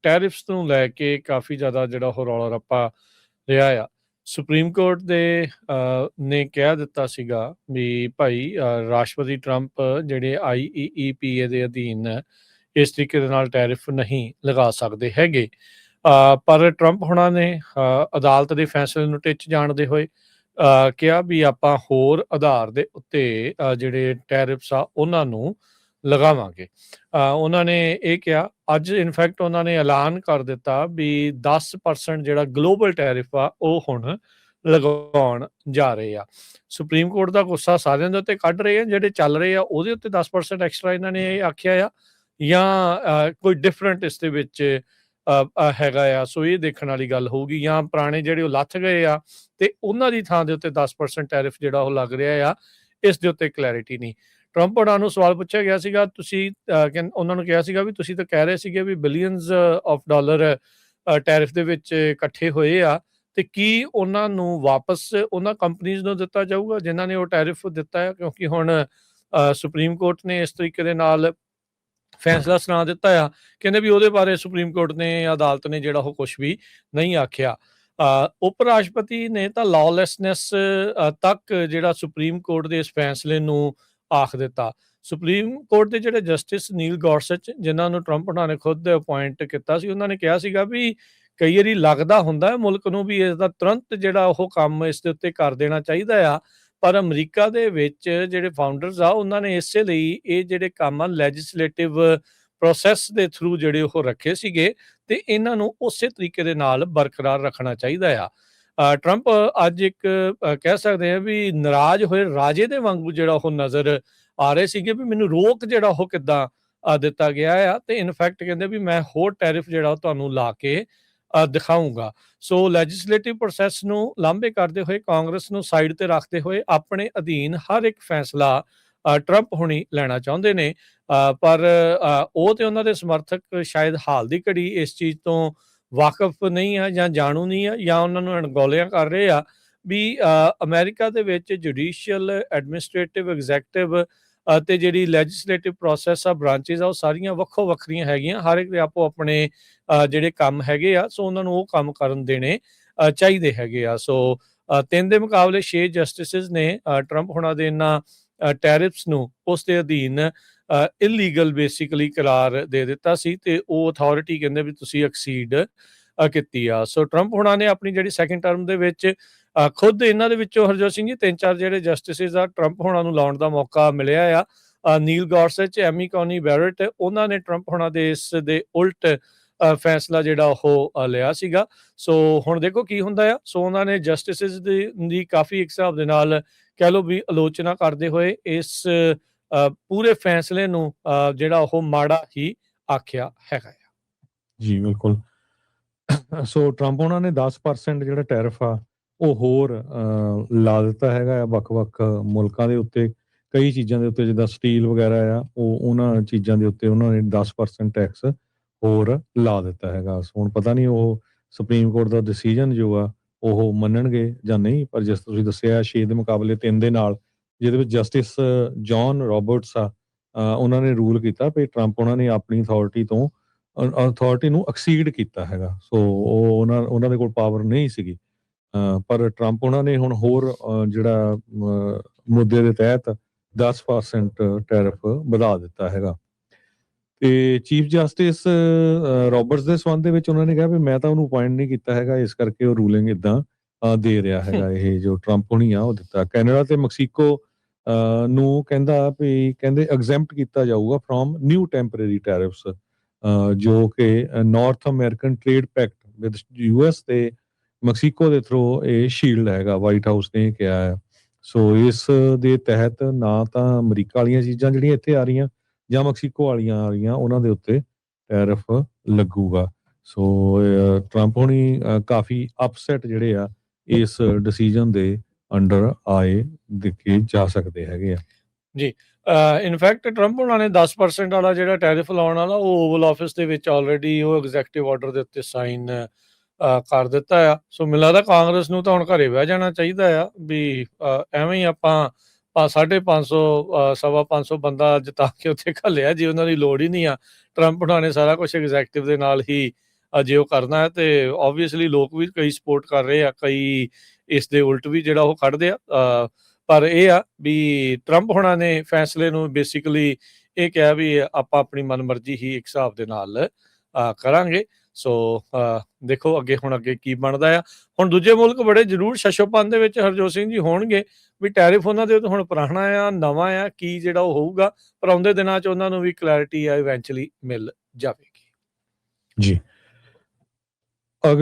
Tariffs ਨੂੰ ਲੈ ਕੇ ਕਾਫੀ ਜ਼ਿਆਦਾ ਜਿਹੜਾ ਉਹ ਰੌਲਾ ਰੱਪਾ ਰਿਹਾ ਆ। ਸੁਪਰੀਮ ਕੋਰਟ ਦੇ ਨੇ ਕਹਿ ਦਿੱਤਾ ਸੀਗਾ ਵੀ ਭਾਈ ਰਾਸ਼ਟਰਪਤੀ ਟਰੰਪ ਜਿਹੜੇ IEEPA ਦੇ ਅਧੀਨ ਇਸ ਤਰੀਕੇ ਦੇ ਨਾਲ ਟੈਰਿਫ ਨਹੀਂ ਲਗਾ ਸਕਦੇ ਹੈਗੇ। ਪਰ ਟਰੰਪ ਹੁਣਾਂ ਨੇ ਅਦਾਲਤ ਦੇ ਫੈਸਲੇ ਨੂੰ ਟਿੱਚ ਜਾਣਦੇ ਹੋਏ ਕਿਹਾ ਵੀ ਆਪਾਂ ਹੋਰ ਆਧਾਰ ਦੇ ਉੱਤੇ ਜਿਹੜੇ ਟੈਰਿਫਸ ਆ ਉਹਨਾਂ ਨੂੰ ਲਗਾਵਾਂਗੇ। ਉਹਨਾਂ ਨੇ ਇਹ ਕਿਹਾ ਅੱਜ ਇਨਫੈਕਟ ਉਹਨਾਂ ਨੇ ਐਲਾਨ ਕਰ ਦਿੱਤਾ ਵੀ 10% ਜਿਹੜਾ ਗਲੋਬਲ ਟੈਰਿਫ ਆ ਉਹ ਹੁਣ ਲਗਾਉਣ ਜਾ ਰਹੇ ਆ। ਸੁਪਰੀਮ ਕੋਰਟ ਦਾ ਗੁੱਸਾ ਸਾਰਿਆਂ ਦੇ ਉੱਤੇ ਕੱਢ ਰਹੇ ਆ, ਜਿਹੜੇ ਚੱਲ ਰਹੇ ਆ ਉਹਦੇ ਉੱਤੇ 10% ਐਕਸਟਰਾ ਇਹਨਾਂ ਨੇ ਇਹ ਆਖਿਆ ਆ ਜਾਂ ਕੋਈ ਡਿਫਰੈਂਟ ਇਸ ਦੇ ਵਿੱਚ ਹੈਗਾ ਆ। ਸੋ ਇਹ ਦੇਖਣ ਵਾਲੀ ਗੱਲ ਹੋਊਗੀ ਜਾਂ ਪੁਰਾਣੇ ਜਿਹੜੇ ਉਹ ਲੱਥ ਗਏ ਆ ਤੇ ਉਹਨਾਂ ਦੀ ਥਾਂ ਦੇ ਉੱਤੇ 10% ਟੈਰਿਫ ਜਿਹੜਾ ਉਹ ਲੱਗ ਰਿਹਾ ਆ, ਇਸ ਦੇ ਉੱਤੇ ਕਲੈਰਿਟੀ ਨਹੀਂ। ਟਰੰਪ ਹੋਰਾਂ ਨੂੰ ਸਵਾਲ ਪੁੱਛਿਆ ਗਿਆ ਸੀਗਾ, ਤੁਸੀਂ ਉਹਨਾਂ ਨੂੰ ਕਿਹਾ ਸੀਗਾ ਵੀ ਤੁਸੀਂ ਤਾਂ ਕਹਿ ਰਹੇ ਸੀਗੇ ਵੀ ਬਿਲੀਅਨਸ ਆਫ ਡਾਲਰ ਟੈਰਿਫ ਦੇ ਵਿੱਚ ਇਕੱਠੇ ਹੋਏ ਆ, ਤੇ ਕੀ ਉਹਨਾਂ ਨੂੰ ਵਾਪਸ ਉਹਨਾਂ ਕੰਪਨੀਜ਼ ਨੂੰ ਦਿੱਤਾ ਜਾਊਗਾ ਜਿਨ੍ਹਾਂ ਨੇ ਉਹ ਟੈਰਿਫ ਦਿੱਤਾ ਹੈ? ਕਿਉਂਕਿ ਹੁਣ ਸੁਪਰੀਮ ਕੋਰਟ ਨੇ ਇਸ ਤਰੀਕੇ ਦੇ ਨਾਲ ਫੈਸਲਾ ਸੁਣਾ ਦਿੱਤਾ ਆ, ਕਹਿੰਦੇ ਵੀ ਉਹਦੇ ਬਾਰੇ ਸੁਪਰੀਮ ਕੋਰਟ ਨੇ ਅਦਾਲਤ ਨੇ ਜਿਹੜਾ ਉਹ ਕੁਛ ਵੀ ਨਹੀਂ ਆਖਿਆ। ਉਪ ਰਾਸ਼ਟਰਪਤੀ ਨੇ ਤਾਂ ਲਾਅਲੈਸਨੈਸ ਤੱਕ ਜਿਹੜਾ ਸੁਪਰੀਮ ਕੋਰਟ ਦੇ ਇਸ ਫੈਸਲੇ ਨੂੰ ਆਖ ਦਿੱਤਾ। ਸੁਪਰੀਮ ਕੋਰਟ ਦੇ ਜਿਹੜੇ ਜਸਟਿਸ ਨੀਲ ਗੌਰਸਚ, ਜਿਨ੍ਹਾਂ ਨੂੰ ਟਰੰਪ ਉਹਨਾਂ ਨੇ ਖੁਦ ਅਪੁਆਇੰਟ ਕੀਤਾ ਸੀ, ਉਹਨਾਂ ਨੇ ਕਿਹਾ ਸੀਗਾ ਵੀ ਕਈ ਵਾਰੀ ਲੱਗਦਾ ਹੁੰਦਾ ਹੈ ਮੁਲਕ ਨੂੰ ਵੀ ਇਸ ਦਾ ਤੁਰੰਤ ਜਿਹੜਾ ਉਹ ਕੰਮ ਇਸ ਦੇ ਉੱਤੇ ਕਰ ਦੇਣਾ ਚਾਹੀਦਾ ਆ, ਪਰ ਅਮਰੀਕਾ ਦੇ ਵਿੱਚ ਜਿਹੜੇ ਫਾਊਂਡਰਸ ਆ ਉਹਨਾਂ ਨੇ ਇਸੇ ਲਈ ਇਹ ਜਿਹੜੇ ਕੰਮ ਆ ਲੈਜਿਸਲੇਟਿਵ ਪ੍ਰੋਸੈਸ ਦੇ ਥਰੂ ਜਿਹੜੇ ਉਹ ਰੱਖੇ ਸੀਗੇ ਤੇ ਇਹਨਾਂ ਨੂੰ ਉਸੇ ਤਰੀਕੇ ਦੇ ਨਾਲ ਬਰਕਰਾਰ ਰੱਖਣਾ ਚਾਹੀਦਾ ਆ। ਟਰੰਪ ਅੱਜ ਇੱਕ ਕਹਿ ਸਕਦੇ ਆ ਵੀ ਨਾਰਾਜ਼ ਹੋਏ ਰਾਜੇ ਦੇ ਵਾਂਗੂ ਜਿਹੜਾ ਉਹ ਨਜ਼ਰ ਆ ਰਹੇ ਸੀਗੇ ਵੀ ਮੈਨੂੰ ਰੋਕ ਜਿਹੜਾ ਉਹ ਕਿੱਦਾਂ ਦਿੱਤਾ ਗਿਆ ਆ, ਤੇ ਇਨਫੈਕਟ ਕਹਿੰਦੇ ਵੀ ਮੈਂ ਹੋਰ ਟੈਰਿਫ ਜਿਹੜਾ ਉਹ ਤੁਹਾਨੂੰ ਲਾ ਕੇ ਦਿਖਾਊਂਗਾ। ਸੋ ਲੈਜਿਸਲੇਟਿਵ ਪ੍ਰੋਸੈਸ ਨੂੰ ਲਾਂਭੇ ਕਰਦੇ ਹੋਏ, ਕਾਂਗਰਸ ਨੂੰ ਸਾਈਡ ਤੇ ਰੱਖਦੇ ਹੋਏ ਆਪਣੇ ਅਧੀਨ ਹਰ ਇੱਕ ਫੈਸਲਾ ਟਰੰਪ ਹੁਣੀ ਲੈਣਾ ਚਾਹੁੰਦੇ ਨੇ, ਪਰ ਉਹ ਤੇ ਉਹਨਾਂ ਦੇ ਸਮਰਥਕ ਸ਼ਾਇਦ ਹਾਲ ਦੀ ਘੜੀ ਇਸ ਚੀਜ਼ ਤੋਂ ਵਾਕਫ ਨਹੀਂ ਆ ਜਾਂ ਜਾਣੂ ਨਹੀਂ ਆ, ਜਾਂ ਉਹਨਾਂ ਨੂੰ ਅਣਗੌਲਿਆਂ ਕਰ ਰਹੇ ਆ ਵੀ ਅਮਰੀਕਾ ਦੇ ਵਿੱਚ ਜੁਡੀਸ਼ੀਅਲ, ਐਡਮਿਨਿਸਟ੍ਰੇਟਿਵ, ਐਗਜ਼ੈਕਟਿਵ ਅਤੇ ਜਿਹੜੀ ਲੈਜਿਸਲੇਟਿਵ ਪ੍ਰੋਸੈਸ ਆ, ਬ੍ਰਾਂਚਿਸ ਆ, ਉਹ ਸਾਰੀਆਂ ਵੱਖੋ ਵੱਖਰੀਆਂ ਹੈਗੀਆਂ। ਹਰ ਇੱਕ ਦੇ ਆਪੋ ਆਪਣੇ ਜਿਹੜੇ ਕੰਮ ਹੈਗੇ ਆ, ਸੋ ਉਹਨਾਂ ਨੂੰ ਉਹ ਕੰਮ ਕਰਨ ਦੇਣੇ ਚਾਹੀਦੇ ਹੈਗੇ ਆ। ਸੋ 3 ਦੇ ਮੁਕਾਬਲੇ 6 ਜਸਟਿਸਿਸ ਨੇ ਟਰੰਪ ਹੁਣਾਂ ਦੇ ਇਹਨਾਂ ਟੈਰਿਫਸ ਨੂੰ ਉਸ ਦੇ ਅਧੀਨ ਇਲੀਗਲ ਬੇਸਿਕਲੀ ਕਰਾਰ ਦੇ ਦਿੱਤਾ ਸੀ, ਤੇ ਉਹ ਅਥਾਰਟੀ ਕਹਿੰਦੇ ਵੀ ਤੁਸੀਂ ਐਕਸੀਡ ਕੀਤੀ ਆ। ਸੋ ਟਰੰਪ ਹੁਣਾਂ ਨੇ ਆਪਣੀ ਜਿਹੜੀ ਸੈਕੰਡ ਟਰਮ ਦੇ ਵਿੱਚ ਖੁਦ ਇਹਨਾਂ ਦੇ ਵਿੱਚੋਂ ਹਰਜੋਤ ਸਿੰਘ ਜੀ 3-4 ਜਿਹੜੇ ਜਸਟਿਸਿਸ ਆ ਟਰੰਪ ਹੁਣਾਂ ਨੂੰ ਲਾਉਣ ਦਾ ਮੌਕਾ ਮਿਲਿਆ ਆ। ਨੀਲ ਗੌਰਸਚ, ਐਮੀ ਕੌਨੀ ਬੈਰਟ, ਉਹਨਾਂ ਨੇ ਟਰੰਪ ਹੁਣਾਂ ਦੇ ਇਸ ਦੇ ਉਲਟ ਫੈਸਲਾ ਜਿਹੜਾ ਉਹ ਲਿਆ ਸੀਗਾ। ਸੋ ਹੁਣ ਦੇਖੋ ਕੀ ਹੁੰਦਾ ਆ। ਸੋ ਉਹਨਾਂ ਨੇ ਜਸਟਿਸਿਸ ਦੀ ਕਾਫੀ ਇੱਕ ਹਿਸਾਬ ਦੇ ਨਾਲ ਕਹਿ ਲਓ ਵੀ ਆਲੋਚਨਾ ਕਰਦੇ ਹੋਏ ਇਸ ਪੂਰੇ ਫੈਸਲੇ ਨੂੰ ਜਿਹੜਾ ਉਹ ਮਾੜਾ ਹੀ ਆਖਿਆ ਹੈਗਾ ਆ। ਜੀ ਬਿਲਕੁਲ। ਸੋ ਟਰੰਪ ਉਹਨਾਂ ਨੇ 10% ਜਿਹੜਾ ਟੈਰਿਫ ਆ ਉਹ ਹੋਰ ਲਾ ਦਿੱਤਾ ਹੈਗਾ ਆ ਵੱਖ-ਵੱਖ ਮੁਲਕਾਂ ਦੇ ਉੱਤੇ, ਕਈ ਚੀਜ਼ਾਂ ਦੇ ਉੱਤੇ, ਜਿੱਦਾਂ ਸਟੀਲ ਵਗੈਰਾ ਆ, ਉਹ ਉਹਨਾਂ ਚੀਜ਼ਾਂ ਦੇ ਉੱਤੇ ਉਹਨਾਂ ਨੇ 10% ਟੈਕਸ ਹੋਰ ਲਾ ਦਿੱਤਾ ਹੈਗਾ। ਸੋ ਹੁਣ ਪਤਾ ਨਹੀਂ ਉਹ ਸੁਪਰੀਮ ਕੋਰਟ ਦਾ ਡਿਸੀਜਨ ਜੋ ਆ ਉਹ ਮੰਨਣਗੇ ਜਾਂ ਨਹੀਂ, ਪਰ ਜਿਸ ਤੁਸੀਂ ਦੱਸਿਆ 6 ਦੇ ਮੁਕਾਬਲੇ 3 ਦੇ ਨਾਲ, ਜਿਹਦੇ ਵਿੱਚ ਜਸਟਿਸ ਜੌਨ ਰੋਬਰਟਸ ਆ, ਉਹਨਾਂ ਨੇ ਰੂਲ ਕੀਤਾ ਵੀ ਟਰੰਪ ਉਹਨਾਂ ਨੇ ਆਪਣੀ ਅਥਾਰਟੀ ਨੂੰ ਐਕਸੀਡ ਕੀਤਾ ਹੈਗਾ। ਸੋ ਉਹ ਉਹਨਾਂ ਦੇ ਕੋਲ ਪਾਵਰ ਨਹੀਂ ਸੀਗੀ, ਪਰ ਟਰੰਪ ਉਹਨਾਂ ਨੇ ਹੁਣ ਹੋਰ ਜਿਹੜਾ ਮੁੱਦੇ ਦੇ ਤਹਿਤ 10% ਟੈਰਿਫ ਵਧਾ ਦਿੱਤਾ ਹੈਗਾ। ਤੇ ਚੀਫ ਜਸਟਿਸ ਰੋਬਰਟਸ ਦੇ ਸੰਬੰਧ ਦੇ ਵਿੱਚ ਉਹਨਾਂ ਨੇ ਕਿਹਾ ਵੀ ਮੈਂ ਤਾਂ ਉਹਨੂੰ ਅਪੁਆਇੰਟ ਨਹੀਂ ਕੀਤਾ ਹੈਗਾ, ਇਸ ਕਰਕੇ ਉਹ ਰੂਲਿੰਗ ਇੱਦਾਂ ਦੇ ਰਿਹਾ ਹੈਗਾ। ਇਹ ਜੋ ਟਰੰਪ ਹੁਣੀ ਆ ਉਹ ਦਿੱਤਾ। ਕੈਨੇਡਾ ਤੇ ਮੈਕਸੀਕੋ ਨੂੰ ਕਹਿੰਦੇ ਐਗਜ਼ੈਂਪਟ ਕੀਤਾ ਜਾਊਗਾ ਫਰੋਮ ਨਿਊ ਟੈਂਪਰੇਰੀ ਟੈਰਿਫਸ, ਜੋ ਕਿ north American trade packet with US ਤੇ ਮੈਕਸੀਕੋ ਦੇ ਥਰੂ ਇਹ ਸ਼ੀਲਡ ਹੈਗਾ, ਵਾਈਟ ਹਾਊਸ ਨੇ ਕਿਹਾ ਹੈ। ਸੋ ਇਸ ਦੇ ਤਹਿਤ ਨਾ ਤਾਂ ਅਮਰੀਕਾ ਵਾਲੀਆਂ ਚੀਜ਼ਾਂ ਜਿਹੜੀਆਂ ਇੱਥੇ ਆ ਰਹੀਆਂ ਜਾਂ ਮੈਕਸੀਕੋ ਵਾਲੀਆਂ ਆ ਰਹੀਆਂ, ਉਹਨਾਂ ਦੇ ਉੱਤੇ ਟੈਰਿਫ ਲੱਗੂਗਾ। ਸੋ ਟਰੰਪ ਹੁਣੀ ਕਾਫੀ ਅਪਸੈਟ ਜਿਹੜੇ ਆ ਇਸ ਡਿਸੀਜਨ ਦੇ ਅੰਡਰ ਆਏ ਦੇਖੇ ਜਾ ਸਕਦੇ ਹੈਗੇ ਆ। ਜੀ, ਇਨਫੈਕਟ ਟਰੰਪ ਉਹਨਾਂ ਨੇ 10% ਵਾਲਾ ਜਿਹੜਾ ਟੈਰਿਫ ਲਾਉਣ ਵਾਲਾ ਉਹ ਓਵਲ ਆਫਿਸ ਦੇ ਵਿੱਚ ਆਲਰੇਡੀ ਉਹ ਐਗਜ਼ੈਕਟਿਵ ਆਰਡਰ ਦੇ ਉੱਤੇ ਸਾਈਨ ਕਰ ਦਿੱਤਾ ਆ। ਸੋ ਮੈਨੂੰ ਲੱਗਦਾ ਕਾਂਗਰਸ ਨੂੰ ਤਾਂ ਹੁਣ ਘਰੇ ਬਹਿ ਜਾਣਾ ਚਾਹੀਦਾ ਆ ਵੀ ਐਵੇਂ ਹੀ ਆਪਾਂ 550 550 ਬੰਦਾ ਜਿਤਾ ਕੇ ਉੱਥੇ ਘੱਲਿਆ ਜੀ, ਉਹਨਾਂ ਦੀ ਲੋੜ ਹੀ ਨਹੀਂ ਆ। ਟਰੰਪ ਉਹਨਾਂ ਨੇ ਸਾਰਾ ਕੁਛ ਐਗਜ਼ੈਕਟਿਵ ਦੇ ਨਾਲ ਹੀ ਜੇ ਉਹ ਕਰਨਾ ਹੈ ਤੇ ਆਬਵੀਅਸਲੀ ਲੋਕ ਵੀ ਕਈ ਸਪੋਰਟ ਕਰ ਰਹੇ ਆ, ਕਈ ਇਸ ਦੇ ਉਲਟ ਵੀ ਜਿਹੜਾ ਉਹ ਕੱਢਦੇ ਆ। ਪਰ ਇਹ ਆ ਵੀ ਟਰੰਪ ਹੋਣਾ ਨੇ ਫੈਸਲੇ ਨੂੰ ਬੇਸਿਕਲੀ ਇਹ ਕਿਹਾ ਵੀ ਆਪਾਂ ਆਪਣੀ ਮਨਮਰਜ਼ੀ ਹੀ ਇੱਕ ਹਿਸਾਬ ਦੇ ਨਾਲ ਕਰਾਂਗੇ। ਸੋ ਦੇਖੋ ਅੱਗੇ ਕੀ ਬਣਦਾ ਆ। ਹੁਣ ਦੂਜੇ ਮੁਲਕ ਬੜੇ ਜ਼ਰੂਰ ਸ਼ਸ਼ੋਪਨ ਦੇ ਵਿੱਚ ਹਰਜੋਤ ਸਿੰਘ ਜੀ ਹੋਣਗੇ ਵੀ ਟੈਰਿਫ ਉਹਨਾਂ ਦੇ ਹੁਣ ਪੁਰਾਣਾ ਆ, ਨਵਾਂ ਆ, ਕੀ ਜਿਹੜਾ ਉਹ ਹੋਊਗਾ, ਪਰ ਆਉਂਦੇ ਦਿਨਾਂ 'ਚ ਉਹਨਾਂ ਨੂੰ ਵੀ ਕਲੈਰਿਟੀ ਆ ਇਵੈਂਚੁਅਲੀ ਮਿਲ ਜਾਵੇਗੀ। ਜੀ।